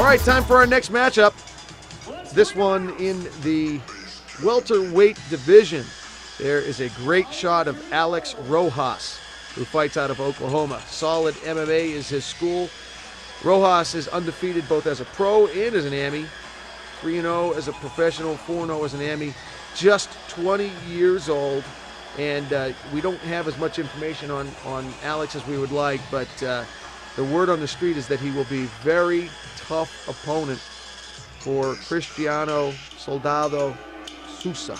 right, time for our next matchup. This one in the welterweight division. There is a great shot of Alex Rojas, who fights out of Oklahoma. Solid MMA is his school. Rojas is undefeated both as a pro and as an Ami. 3-0 as a professional, 4-0 as an Ami. Just 20 years old, and we don't have as much information on Alex as we would like, but the word on the street is that he will be very tough opponent for Cristiano Soldado Sousa.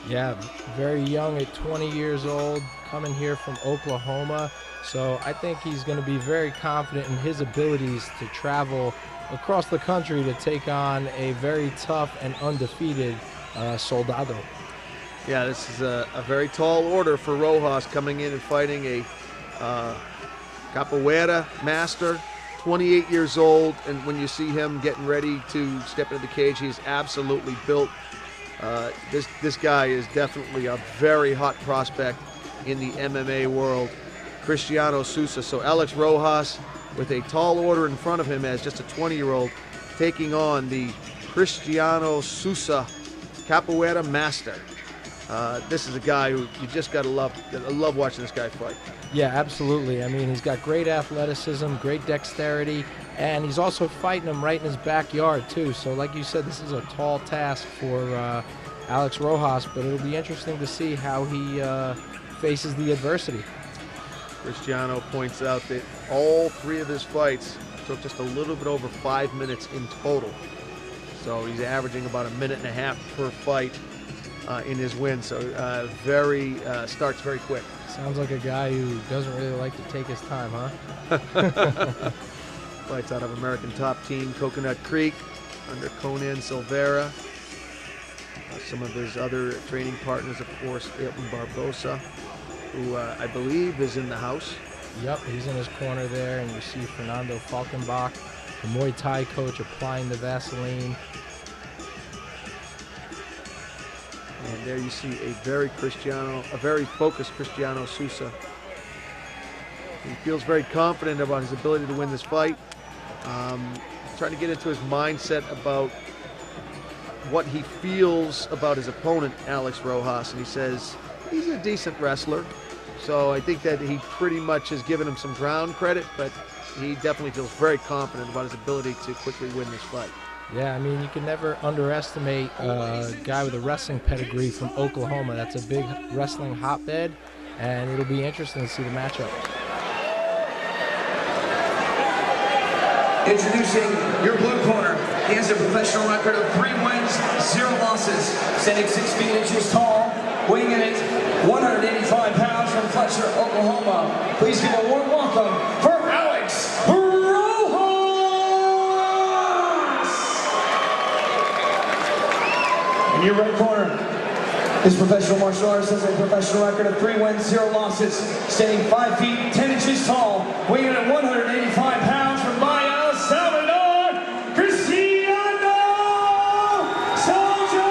Yeah, very young at 20 years old, coming here from Oklahoma. So I think he's going to be very confident in his abilities to travel across the country to take on a very tough and undefeated Soldado. Yeah, this is a very tall order for Rojas, coming in and fighting a capoeira master, 28 years old, and when you see him getting ready to step into the cage, he's absolutely built. This guy is definitely a very hot prospect in the MMA world. Cristiano Sousa. So Alex Rojas with a tall order in front of him as just a 20-year-old, taking on the Cristiano Sousa capoeira master. This is a guy who you just gotta love watching this guy fight. Yeah, absolutely. I mean, he's got great athleticism, great dexterity, and he's also fighting him right in his backyard too. So like you said, this is a tall task for Alex Rojas, but it'll be interesting to see how he faces the adversity. Cristiano points out that all three of his fights took just a little bit over 5 minutes in total. So he's averaging about 1.5 minutes per fight in his win. So starts very quick. Sounds like a guy who doesn't really like to take his time, huh? Fights out of American Top Team, Coconut Creek, under Conan Silveira. Some of his other training partners, of course, Elton Barbosa, who I believe is in the house. Yep, he's in his corner there, and you see Fernando Falkenbach, the Muay Thai coach, applying the Vaseline. And there you see a very focused Cristiano Sousa. He feels very confident about his ability to win this fight. Trying to get into his mindset about what he feels about his opponent, Alex Rojas, and he says he's a decent wrestler. So I think that he pretty much has given him some ground credit, but he definitely feels very confident about his ability to quickly win this fight. Yeah, I mean, you can never underestimate a guy with a wrestling pedigree from Oklahoma. That's a big wrestling hotbed, and it'll be interesting to see the matchup. Introducing your blue corner. He has a professional record of 3 wins, 0 losses, standing 6 feet inches tall, weighing in at 185 pounds from Fletcher, Oklahoma. Please give a warm welcome for Alex Rojas! In your red corner, this professional martial artist has a professional record of 3 wins, 0 losses, standing 5 feet 10 inches tall, weighing in at 185 pounds from El Salvador, Cristiano Sousa!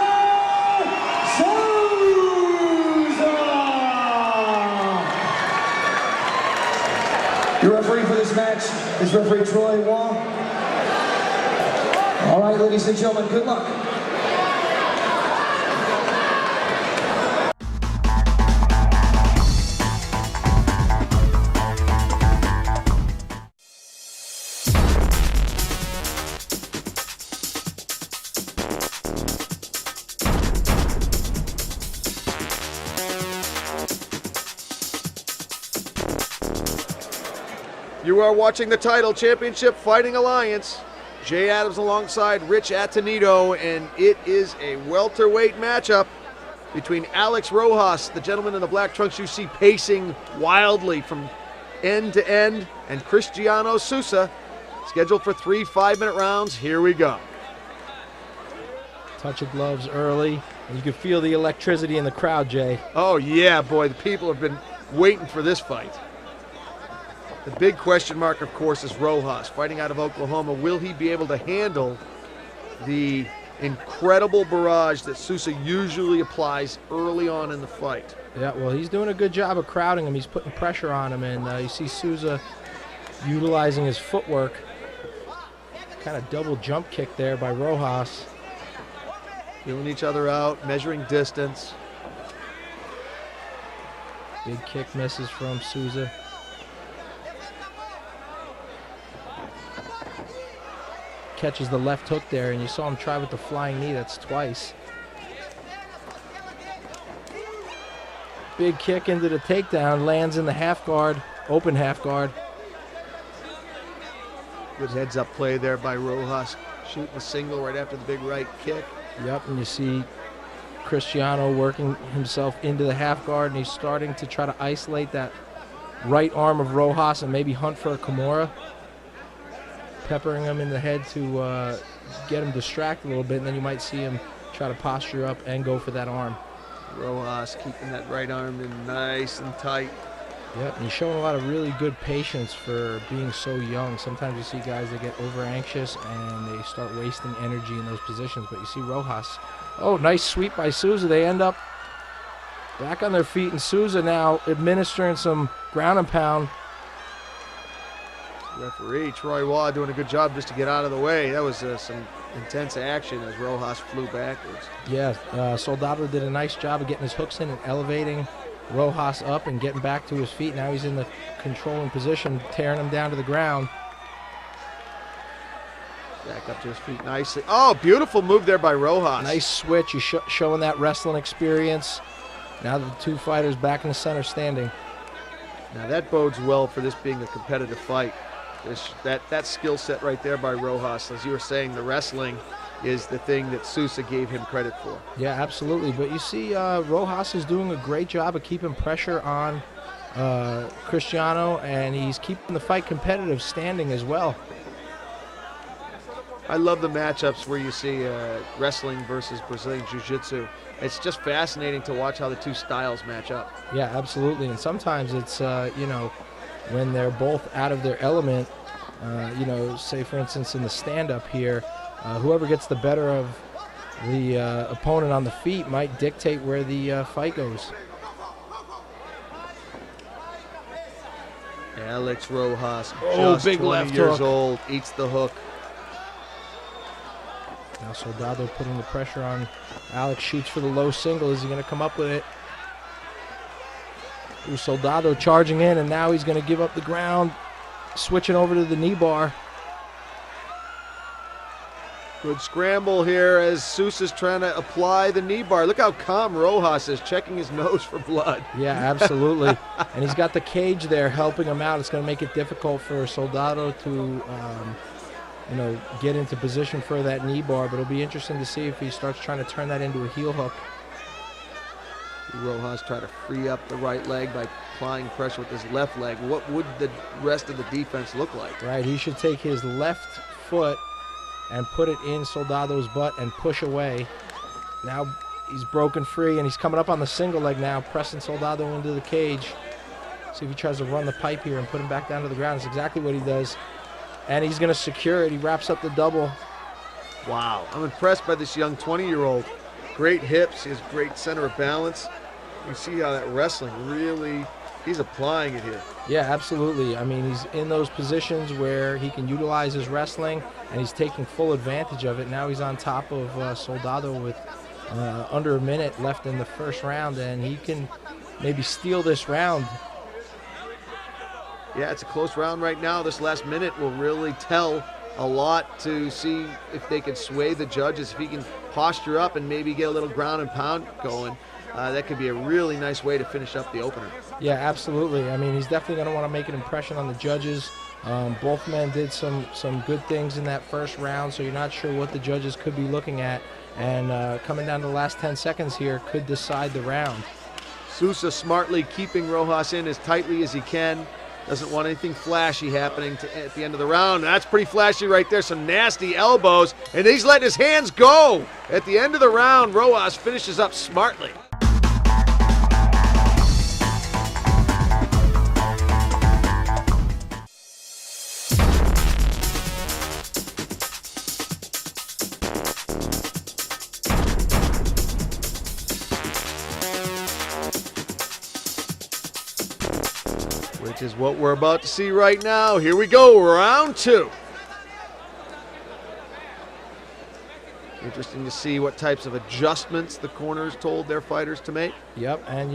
Your referee for this match is referee Troy Wong. All right, ladies and gentlemen, good luck. You are watching the Title Championship Fighting Alliance. Jay Adams alongside Rich Atenito, and it is a welterweight matchup between Alex Rojas, the gentleman in the black trunks you see pacing wildly from end to end, and Cristiano Sousa, scheduled for 3 5-minute rounds. Here we go. Touch of gloves early, and you can feel the electricity in the crowd, Jay. Oh yeah, boy, the people have been waiting for this fight. The big question mark, of course, is Rojas, fighting out of Oklahoma. Will he be able to handle the incredible barrage that Sousa usually applies early on in the fight? Yeah, well, he's doing a good job of crowding him. He's putting pressure on him, and you see Sousa utilizing his footwork. kind of double jump kick there by Rojas. Feeling each other out, measuring distance. Big kick misses from Souza. Catches the left hook there, and you saw him try with the flying knee. That's twice. Big kick into the takedown, lands in the half guard, open half guard. Good heads-up play there by Rojas, shooting a single right after the big right kick. Yep, and you see Cristiano working himself into the half guard, and he's starting to try to isolate that right arm of Rojas and maybe hunt for a Kimura. Peppering him in the head to get him distracted a little bit, and then you might see him try to posture up and go for that arm. Rojas keeping that right arm in nice and tight. Yep, and he's showing a lot of really good patience for being so young. Sometimes you see guys that get over anxious and they start wasting energy in those positions, but you see Rojas. Oh, nice sweep by Souza. They end up back on their feet, and Souza now administering some ground and pound. Referee Troy Waugh doing a good job just to get out of the way. That was some intense action as Rojas flew backwards. Yeah, Soldado did a nice job of getting his hooks in and elevating Rojas up and getting back to his feet. Now he's in the controlling position, tearing him down to the ground. Back up to his feet nicely. Oh, beautiful move there by Rojas. Nice switch. He's showing that wrestling experience. Now the two fighters back in the center standing. Now that bodes well for this being a competitive fight. That skill set right there by Rojas, as you were saying, the wrestling is the thing that Souza gave him credit for. Yeah, absolutely. But you see Rojas is doing a great job of keeping pressure on Cristiano, and he's keeping the fight competitive standing as well. I love the matchups where you see wrestling versus Brazilian Jiu-Jitsu. It's just fascinating to watch how the two styles match up. Yeah, absolutely. And sometimes it's, when they're both out of their element, say for instance in the stand-up here, whoever gets the better of the opponent on the feet might dictate where the fight goes. Alex Rojas, just big 20 left years hook. Old, eats the hook. Now Soldado putting the pressure on. Alex shoots for the low single. Is he going to come up with it? Ooh, Soldado charging in, and now he's going to give up the ground, switching over to the knee bar. Good scramble here as Sousa's trying to apply the knee bar. Look how calm Rojas is, checking his nose for blood. Yeah, absolutely. And he's got the cage there helping him out. It's going to make it difficult for Soldado to, get into position for that knee bar. But it'll be interesting to see if he starts trying to turn that into a heel hook. Rojas try to free up the right leg by applying pressure with his left leg. What would the rest of the defense look like? Right, he should take his left foot and put it in Soldado's butt and push away. Now he's broken free, and he's coming up on the single leg now, pressing Soldado into the cage. See if he tries to run the pipe here and put him back down to the ground. That's exactly what he does. And he's going to secure it. He wraps up the double. Wow, I'm impressed by this young 20-year-old. Great hips, he has great center of balance. You see how that wrestling really, he's applying it here. Yeah, absolutely. I mean, he's in those positions where he can utilize his wrestling, and he's taking full advantage of it. Now he's on top of Soldado with under a minute left in the first round, and he can maybe steal this round. Yeah, it's a close round right now. This last minute will really tell a lot to see if they can sway the judges, if he can posture up and maybe get a little ground and pound going. That could be a really nice way to finish up the opener. Yeah, absolutely. I mean, he's definitely going to want to make an impression on the judges. Both men did some good things in that first round, so you're not sure what the judges could be looking at. And coming down to the last 10 seconds here could decide the round. Sousa smartly keeping Rojas in as tightly as he can. Doesn't want anything flashy happening at the end of the round. That's pretty flashy right there. Some nasty elbows. And he's letting his hands go. At the end of the round, Rojas finishes up smartly. Which is what we're about to see right now. Here we go, round two. Interesting to see what types of adjustments the corners told their fighters to make. Yep, and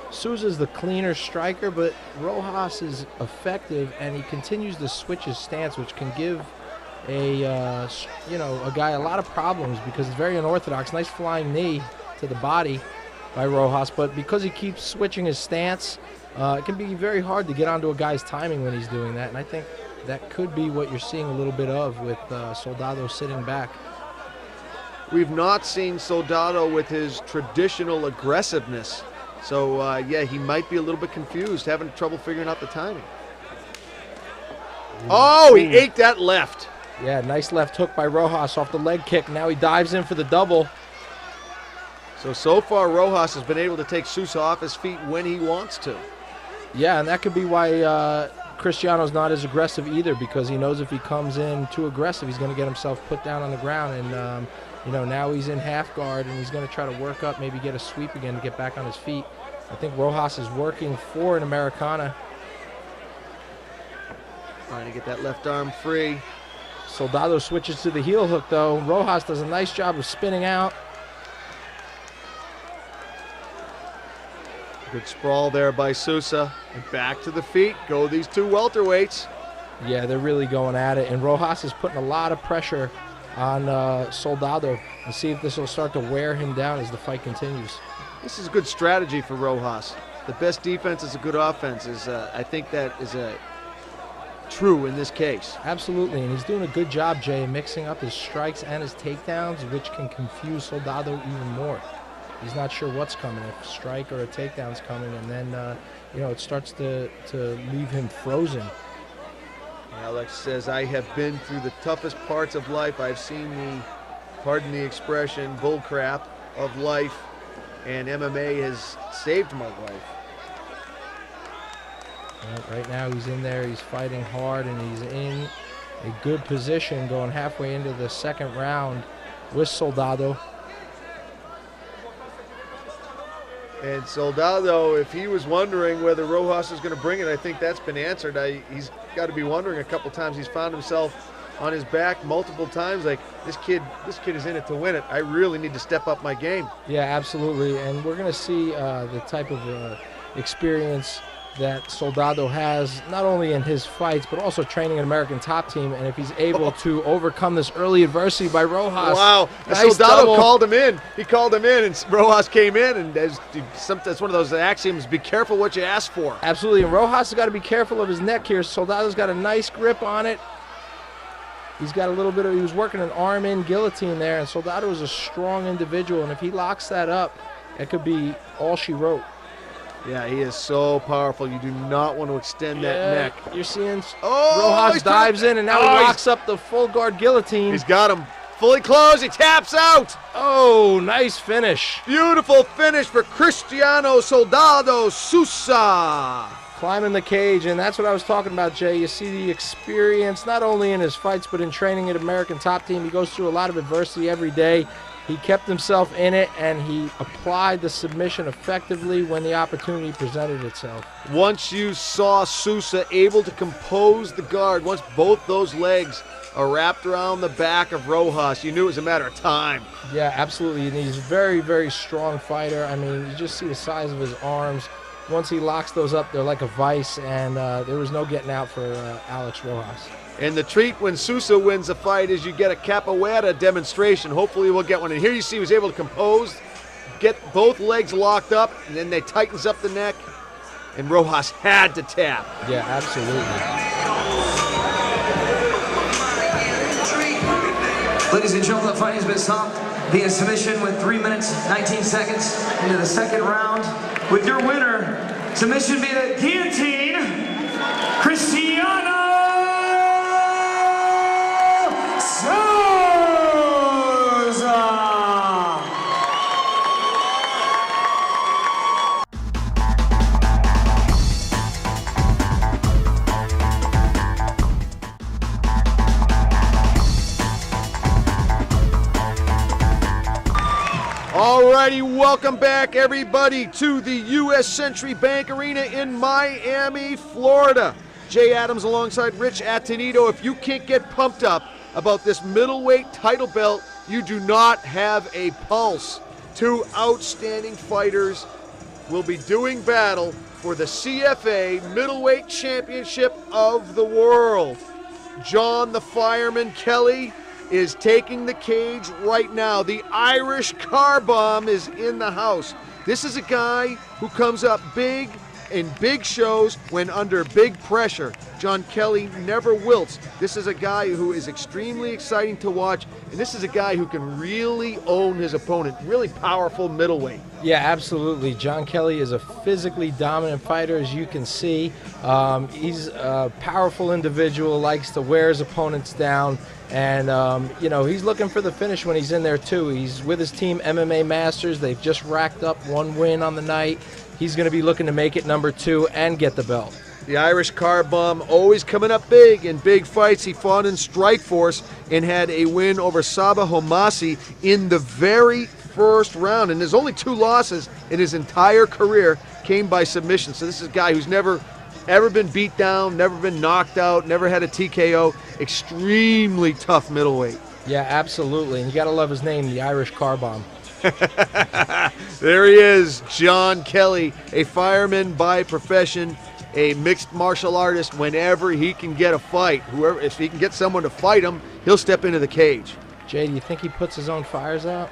Souza's the cleaner striker, but Rojas is effective, and he continues to switch his stance, which can give a guy a lot of problems because it's very unorthodox. Nice flying knee to the body by Rojas, but because he keeps switching his stance, it can be very hard to get onto a guy's timing when he's doing that, and I think that could be what you're seeing a little bit of with Soldado sitting back. We've not seen Soldado with his traditional aggressiveness. So, he might be a little bit confused, having trouble figuring out the timing. Oh, he ate that left. Yeah, nice left hook by Rojas off the leg kick. Now he dives in for the double. So far, Rojas has been able to take Sousa off his feet when he wants to. Yeah, and that could be why Cristiano's not as aggressive either, because he knows if he comes in too aggressive, he's going to get himself put down on the ground. And, now he's in half guard, and he's going to try to work up, maybe get a sweep again to get back on his feet. I think Rojas is working for an Americana. Trying to get that left arm free. Soldado switches to the heel hook, though. Rojas does a nice job of spinning out. Good sprawl there by Sousa. And back to the feet go these two welterweights. Yeah, they're really going at it. And Rojas is putting a lot of pressure on Soldado, and see if this will start to wear him down as the fight continues. This is a good strategy for Rojas. The best defense is a good offense. I think that is true in this case. Absolutely, and he's doing a good job, Jay, mixing up his strikes and his takedowns, which can confuse Soldado even more. He's not sure what's coming, if a strike or a takedown's coming, and then it starts to leave him frozen. Alex says, I have been through the toughest parts of life. I've seen the, pardon the expression, bullcrap of life, and MMA has saved my life. Right now he's in there, he's fighting hard, and he's in a good position going halfway into the second round with Soldado. And Soldado, if he was wondering whether Rojas is going to bring it, I think that's been answered. He's got to be wondering a couple times. He's found himself on his back multiple times, like, this kid is in it to win it. I really need to step up my game. Yeah, absolutely. And we're going to see the type of experience that Soldado has, not only in his fights, but also training an American top team. And if he's able to overcome this early adversity by Rojas. Wow. Nice Soldado double. called him in. He called him in, and Rojas came in, and that's one of those axioms, be careful what you ask for. Absolutely. And Rojas has got to be careful of his neck here. Soldado's got a nice grip on it. He's got a little bit of, he was working an arm-in guillotine there, and Soldado is a strong individual, and if he locks that up, it could be all she wrote. Yeah, he is so powerful. You do not want to extend that neck. You're seeing Rojas dives in, and now he locks up the full guard guillotine. He's got him fully closed. He taps out. Oh, nice finish. Beautiful finish for Cristiano Soldado Sousa. Climbing the cage, and that's what I was talking about, Jay. You see the experience, not only in his fights, but in training at American Top Team. He goes through a lot of adversity every day. He kept himself in it, and he applied the submission effectively when the opportunity presented itself. Once you saw Sousa able to compose the guard, once both those legs are wrapped around the back of Rojas, you knew it was a matter of time. Yeah, absolutely, and he's a very, very strong fighter. I mean, you just see the size of his arms. Once he locks those up, they're like a vice, and there was no getting out for Alex Rojas. And the treat when Sousa wins a fight is you get a capoeira demonstration. Hopefully we'll get one. And here you see he was able to compose, get both legs locked up, and then they tightens up the neck, and Rojas had to tap. Yeah, absolutely. Ladies and gentlemen, the fight has been stopped via submission with 3 minutes, 19 seconds into the second round. With your winner, submission via guillotine, Cristiano Alrighty, welcome back everybody to the U.S. Century Bank Arena in Miami, Florida. Jay Adams alongside Rich Atenito. If you can't get pumped up about this middleweight title belt, you do not have a pulse. Two outstanding fighters will be doing battle for the CFA Middleweight Championship of the world. John the Fireman Kelly is taking the cage right now. The Irish car bomb is in the house. This is a guy who comes up big in big shows when under big pressure. John Kelly never wilts. This is a guy who is extremely exciting to watch, and this is a guy who can really own his opponent. Really powerful middleweight. Yeah, absolutely. John Kelly is a physically dominant fighter, as you can see. He's a powerful individual, likes to wear his opponents down, and you know, he's looking for the finish when he's in there too. He's with his team MMA Masters. They've just racked up 1 win on the night. He's going to be looking to make it number 2 and get the belt. The Irish car bomb always coming up big in big fights. He fought in Strikeforce and had a win over Saba Homasi in the very first round. And there's only 2 losses in his entire career came by submission. So this is a guy who's never ever been beat down, never been knocked out, never had a TKO. Extremely tough middleweight. Yeah, absolutely. And you got to love his name, the Irish car bomb. There he is, John Kelly, a fireman by profession, a mixed martial artist. Whenever he can get a fight, if he can get someone to fight him, he'll step into the cage. Jay, do you think he puts his own fires out?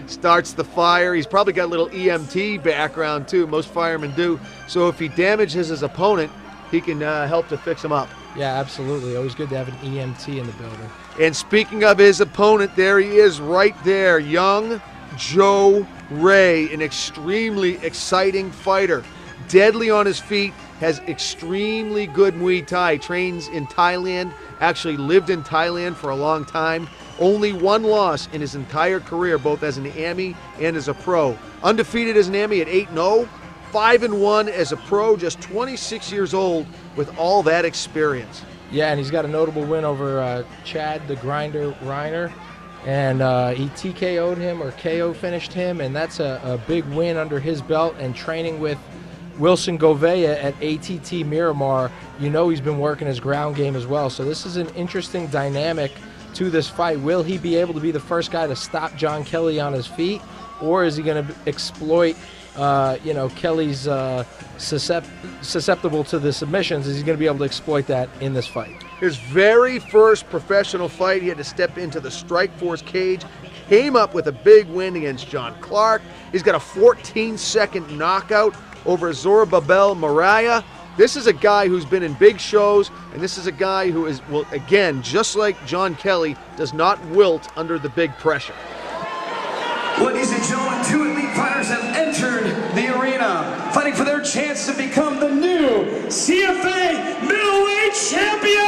Starts the fire. He's probably got a little EMT background too. Most firemen do. So if he damages his opponent, he can help to fix him up. Yeah, absolutely. Always good to have an EMT in the building. And speaking of his opponent, there he is right there, young Joe Ray, an extremely exciting fighter. Deadly on his feet, has extremely good Muay Thai, trains in Thailand, actually lived in Thailand for a long time. Only 1 loss in his entire career, both as an AMI and as a pro. Undefeated as an AMI at 8-0, 5-1 as a pro, just 26 years old with all that experience. Yeah, and he's got a notable win over Chad the Grinder Reiner, and he TKO'd him or KO finished him, and that's a big win under his belt. And training with Wilson Govea at ATT Miramar, you know he's been working his ground game as well. So this is an interesting dynamic to this fight. Will he be able to be the first guy to stop John Kelly on his feet, or is he going to exploit you know, Kelly's susceptible to the submissions? Is he going to be able to exploit that in this fight? His very first professional fight, he had to step into the Strikeforce cage, came up with a big win against John Clark. He's got a 14-second knockout over Zorobabel Mariah. This is a guy who's been in big shows, and this is a guy who is, well, again, just like John Kelly, does not wilt under the big pressure. Ladies and gentlemen, 2 elite fighters have entered the arena, fighting for their chance to become the new CFA Middleweight Champion!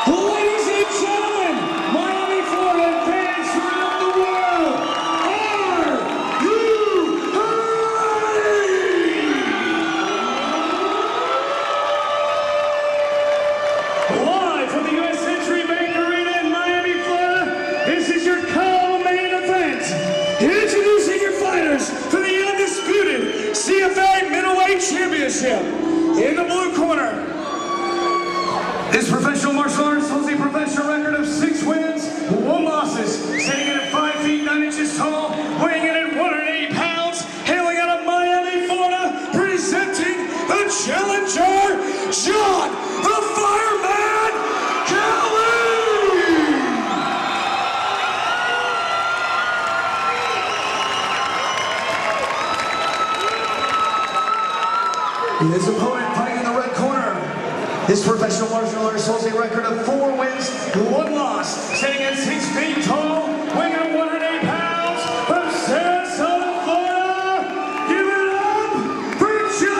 Ladies and gentlemen, Miami, Florida, and fans throughout the world, are you ready? Live from the U.S. Century Bank Arena in Miami, Florida, this is your co-main event. Introducing your fighters for the undisputed CFA Middleweight Championship. In the blue corner, this professional martial artist holds a professional record of 6 wins, 1 losses, standing in at 5 feet 9 inches tall, weighing in at 180 pounds, hailing out of Miami, Florida, presenting the challenger, John the Fireman Kelly! His opponent fighting in the red corner. This professional martial artist holds a record of 4 wins, 1 loss, standing at 6 feet tall, weighing in 108 pounds, from Sarasota, Florida. Give it up for John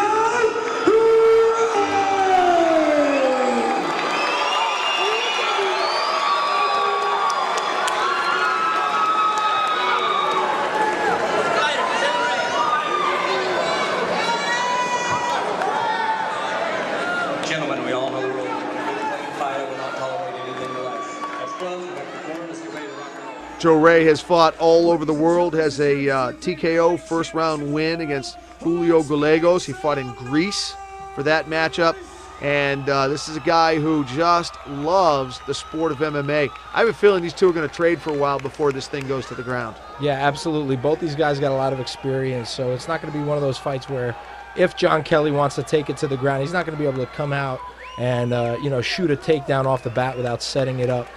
Gentlemen, we all know the rules. Fighter will not tolerate anything in life. That's close. Joe Ray has fought all over the world, has a TKO first round win against Julio Gallegos. He fought in Greece for that matchup. And this is a guy who just loves the sport of MMA. I have a feeling these two are going to trade for a while before this thing goes to the ground. Yeah, absolutely. Both these guys got a lot of experience, so it's not going to be one of those fights where if John Kelly wants to take it to the ground, he's not going to be able to come out and shoot a takedown off the bat without setting it up